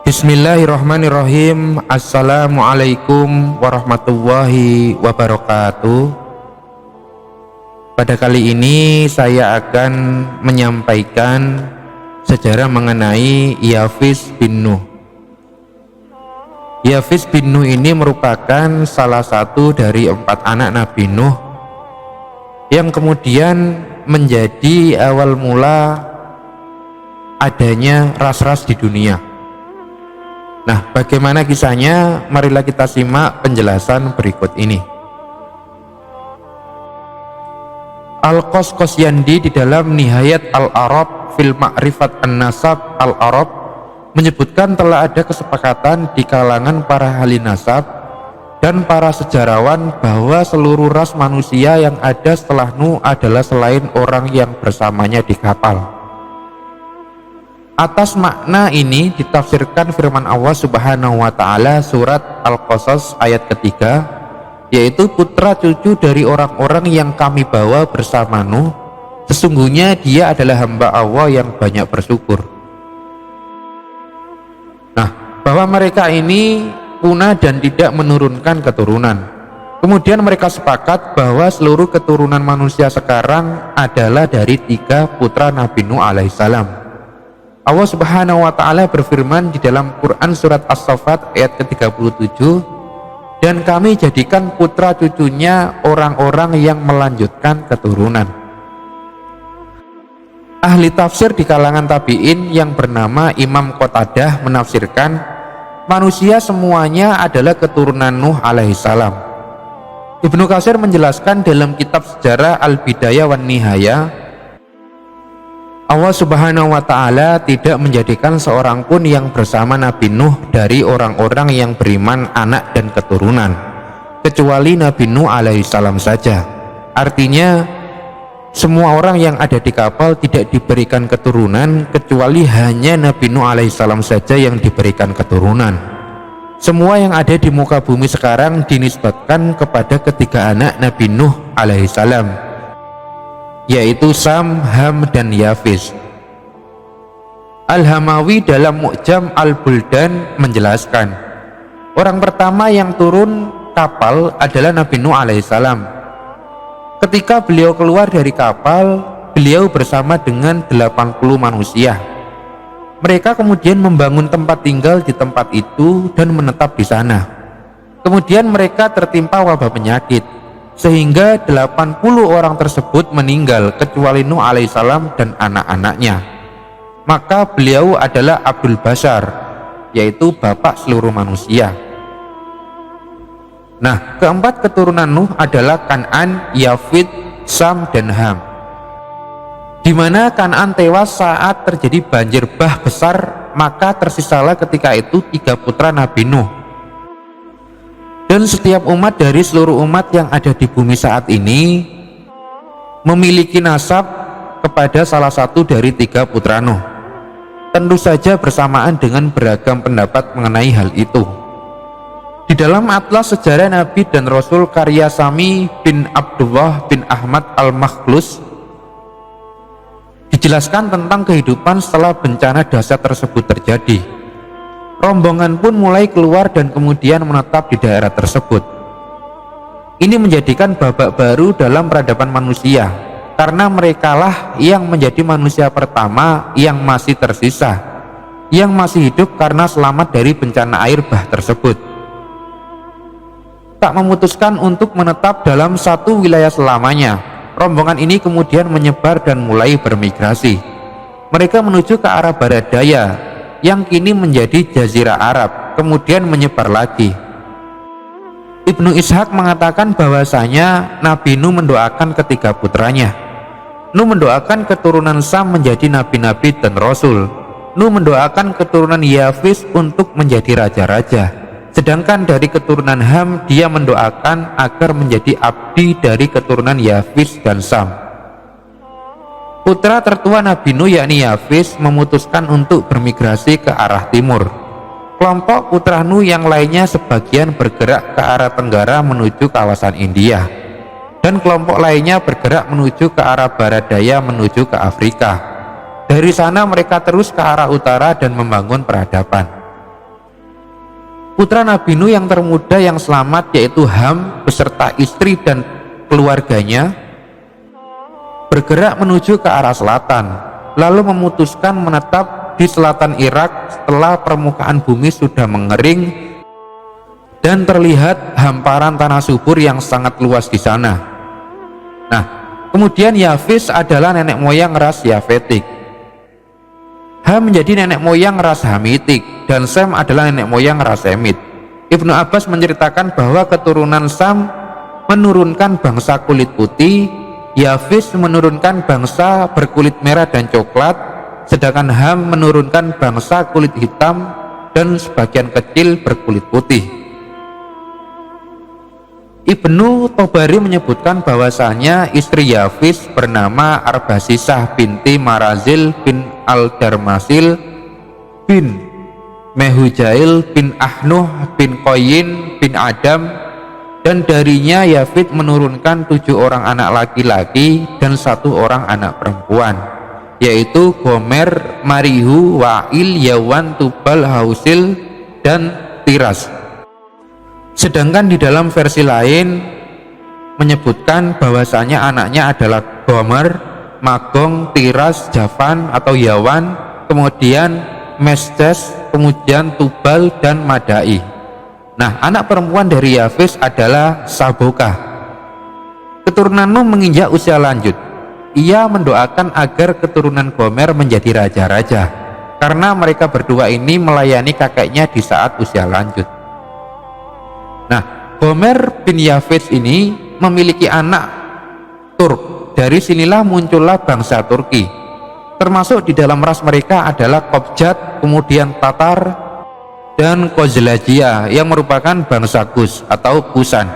Bismillahirrahmanirrahim. Assalamualaikum warahmatullahi wabarakatuh. Pada kali ini saya akan menyampaikan sejarah mengenai Yafiz bin Nuh. Yafiz bin Nuh ini merupakan salah satu dari 4 anak Nabi Nuh yang kemudian menjadi awal mula adanya ras-ras di dunia. Nah, bagaimana kisahnya? Marilah kita simak penjelasan berikut ini. Al-Qasqasyandi di dalam Nihayat Al-Arab fil Ma'rifat An-Nasab Al-Arab menyebutkan telah ada kesepakatan di kalangan para ahli nasab dan para sejarawan bahwa seluruh ras manusia yang ada setelah Nuh adalah selain orang yang bersamanya di kapal. Atas makna ini ditafsirkan firman Allah Subhanahu wa taala surat Al-Qasas ayat ketiga, yaitu putra cucu dari orang-orang yang kami bawa bersama Nuh, sesungguhnya dia adalah hamba Allah yang banyak bersyukur. Nah, bahwa mereka ini punah dan tidak menurunkan keturunan. Kemudian mereka sepakat bahwa seluruh keturunan manusia sekarang adalah dari 3 putra Nabi Nuh alaihissalam. Allah Subhanahu wa taala berfirman di dalam Quran surat As-Saffat ayat ke-37, dan kami jadikan putra cucunya orang-orang yang melanjutkan keturunan. Ahli tafsir di kalangan tabi'in yang bernama Imam Qatadah menafsirkan manusia semuanya adalah keturunan Nuh alaihissalam. Ibnu Katsir menjelaskan dalam kitab sejarah Al-Bidayah wan Nihayah, Allah Subhanahu wa taala tidak menjadikan seorang pun yang bersama Nabi Nuh dari orang-orang yang beriman anak dan keturunan, kecuali Nabi Nuh alaihissalam saja. Artinya semua orang yang ada di kapal tidak diberikan keturunan, kecuali hanya Nabi Nuh alaihissalam saja yang diberikan keturunan. Semua yang ada di muka bumi sekarang dinisbatkan kepada ketiga anak Nabi Nuh alaihissalam, yaitu Sam, Ham, dan Yafiz. Al-Hamawi dalam Mu'jam Al-Buldan menjelaskan, orang pertama yang turun kapal adalah Nabi Nuh alaihissalam. Ketika beliau keluar dari kapal, beliau bersama dengan 80 manusia. Mereka kemudian membangun tempat tinggal di tempat itu dan menetap di sana. Kemudian mereka tertimpa wabah penyakit, sehingga 80 orang tersebut meninggal kecuali Nuh alaihissalam dan anak-anaknya. Maka beliau adalah Abdul Bashar, yaitu bapak seluruh manusia. Nah, keempat keturunan Nuh adalah Kan'an, Yafid, Sam, dan Ham, di mana Kan'an tewas saat terjadi banjir bah besar. Maka tersisalah ketika itu 3 putra Nabi Nuh. Dan setiap umat dari seluruh umat yang ada di bumi saat ini memiliki nasab kepada salah satu dari 3 putra Nuh. Tentu saja bersamaan dengan beragam pendapat mengenai hal itu. Di dalam Atlas Sejarah Nabi dan Rasul karya Sami bin Abdullah bin Ahmad al-Makhlus dijelaskan tentang kehidupan setelah bencana dahsyat tersebut terjadi. Rombongan pun mulai keluar dan kemudian menetap di daerah tersebut. Ini menjadikan babak baru dalam peradaban manusia, karena merekalah yang menjadi manusia pertama yang masih tersisa, yang masih hidup karena selamat dari bencana air bah tersebut. Tak memutuskan untuk menetap dalam satu wilayah selamanya. Rombongan ini kemudian menyebar dan mulai bermigrasi. Mereka menuju ke arah barat daya yang kini menjadi Jazirah Arab, kemudian menyebar lagi. Ibnu Ishaq mengatakan bahwasanya Nabi Nuh mendoakan ketiga putranya. Nuh mendoakan keturunan Sam menjadi nabi-nabi dan rasul. Nuh mendoakan keturunan Yafis untuk menjadi raja-raja. Sedangkan dari keturunan Ham, dia mendoakan agar menjadi abdi dari keturunan Yafis dan Sam. Putra tertua Nabi Nuh yakni Yafis memutuskan untuk bermigrasi ke arah timur. Kelompok putra Nuh yang lainnya sebagian bergerak ke arah tenggara menuju kawasan India, dan kelompok lainnya bergerak menuju ke arah barat daya menuju ke Afrika. Dari sana mereka terus ke arah utara dan membangun peradaban. Putra Nabi Nuh yang termuda yang selamat yaitu Ham beserta istri dan keluarganya bergerak menuju ke arah selatan, lalu memutuskan menetap di selatan Irak setelah permukaan bumi sudah mengering dan terlihat hamparan tanah subur yang sangat luas di sana. Nah, kemudian Yafis adalah nenek moyang ras Yafetik, Ham menjadi nenek moyang ras Hamitik, dan Sem adalah nenek moyang ras Semit. Ibnu Abbas menceritakan bahwa keturunan Sam menurunkan bangsa kulit putih, Yafis menurunkan bangsa berkulit merah dan coklat, sedangkan Ham menurunkan bangsa kulit hitam dan sebagian kecil berkulit putih. Ibnu Tobari menyebutkan bahwasanya istri Yafis bernama Arbasisah binti Marazil bin Al-Darmasil bin Mehujail bin Ahnuh bin Qoyin bin Adam, dan darinya Yafid menurunkan 7 orang anak laki-laki dan 1 orang anak perempuan, yaitu Gomer, Marihu, Wa'il, Yawan, Tubal, Hausil, dan Tiras. Sedangkan di dalam versi lain menyebutkan bahwasanya anaknya adalah Gomer, Magong, Tiras, Javan atau Yawan, kemudian Mesdes, kemudian Tubal dan Madai. Nah, anak perempuan dari Yafis adalah Sabokah. Keturunan Nuh menginjak usia lanjut. Ia mendoakan agar keturunan Gomer menjadi raja-raja, karena mereka berdua ini melayani kakeknya di saat usia lanjut. Nah, Gomer bin Yafis ini memiliki anak Turk. Dari sinilah muncullah bangsa Turki. Termasuk di dalam ras mereka adalah Kobjat, kemudian Tatar, dan Kozlajia yang merupakan bangsa Gus atau Kusan.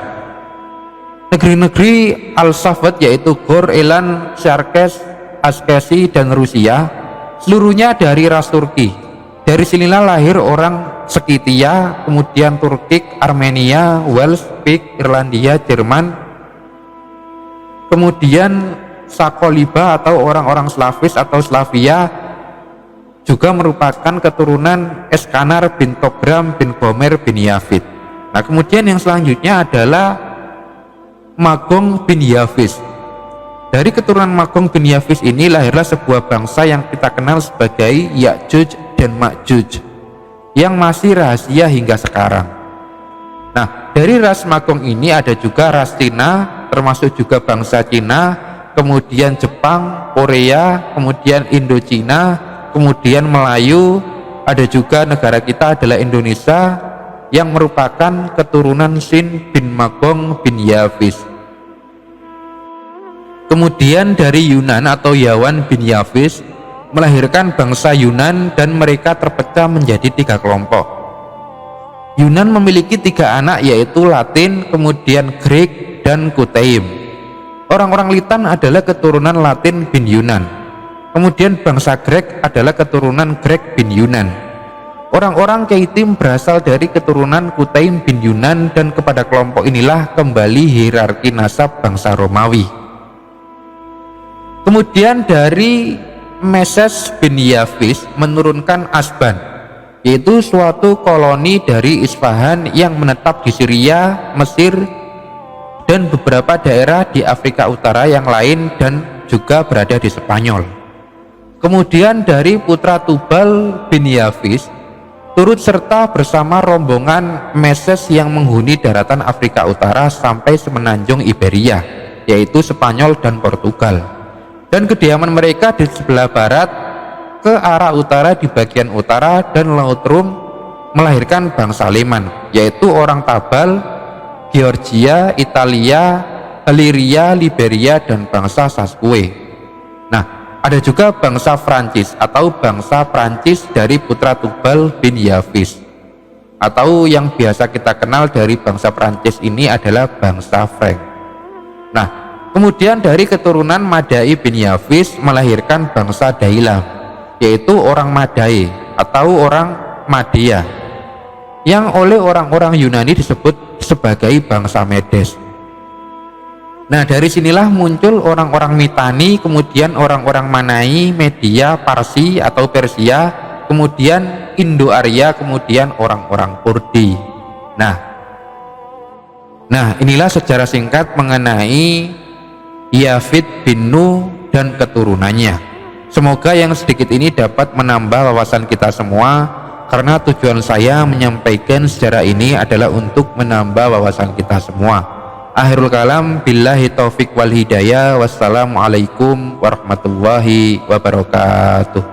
Negeri-negeri Al-Safed yaitu Gor, Elan, Sarkes, Askesi, dan Rusia seluruhnya dari ras Turki. Dari sinilah lahir orang Sekitia, kemudian Turkik, Armenia, Wales, Pik, Irlandia, Jerman, kemudian Sakoliba atau orang-orang Slavis atau Slavia juga merupakan keturunan Eskanar bin Togram bin Gomer bin Yafid. Nah, kemudian yang selanjutnya adalah Magong bin Yafis. Dari keturunan Magong bin Yafis ini lahirlah sebuah bangsa yang kita kenal sebagai Ya'juj dan Ma'juj, yang masih rahasia hingga sekarang. Nah, dari ras Magong ini ada juga ras Cina, termasuk juga bangsa Cina, kemudian Jepang, Korea, kemudian Indochina, kemudian Melayu, ada juga negara kita adalah Indonesia, yang merupakan keturunan Sin bin Magong bin Yafis. Kemudian dari Yunan atau Yawan bin Yafis melahirkan bangsa Yunan dan mereka terpecah menjadi 3 kelompok. Yunan memiliki 3 anak yaitu Latin, kemudian Grek, dan Kuteim. Orang-orang Litan adalah keturunan Latin bin Yunan. Kemudian bangsa Grek adalah keturunan Grek bin Yunan. Orang-orang Keitim berasal dari keturunan Kuteim bin Yunan, dan kepada kelompok inilah kembali hierarki nasab bangsa Romawi. Kemudian dari Meses bin Yafis menurunkan Asban, yaitu suatu koloni dari Isfahan yang menetap di Syria, Mesir, dan beberapa daerah di Afrika Utara yang lain, dan juga berada di Spanyol. Kemudian dari putra Tubal bin Yafis turut serta bersama rombongan Meses yang menghuni daratan Afrika Utara sampai semenanjung Iberia, yaitu Spanyol dan Portugal. Dan kediaman mereka di sebelah barat ke arah utara di bagian utara, dan Laut Rum melahirkan bangsa Leman, yaitu orang Tabal, Georgia, Italia, Illyria, Liberia, dan bangsa Sasque. Nah, ada juga bangsa Prancis atau bangsa Prancis dari putra Tubal bin Yafis, atau yang biasa kita kenal dari bangsa Prancis ini adalah bangsa Frank. Nah, kemudian dari keturunan Madai bin Yafis melahirkan bangsa Dailam, yaitu orang Madai atau orang Madea, yang oleh orang-orang Yunani disebut sebagai bangsa Medes. Nah, dari sinilah muncul orang-orang Mitanni, kemudian orang-orang Manai, Media, Parsi atau Persia, kemudian Indo-Arya, kemudian orang-orang Kurdi. Nah, inilah sejarah singkat mengenai Yafid bin Nuh dan keturunannya. Semoga yang sedikit ini dapat menambah wawasan kita semua, karena tujuan saya menyampaikan sejarah ini adalah untuk menambah wawasan kita semua. Akhirul kalam, billahi taufik wal hidayah. Wassalamualaikum warahmatullahi wabarakatuh.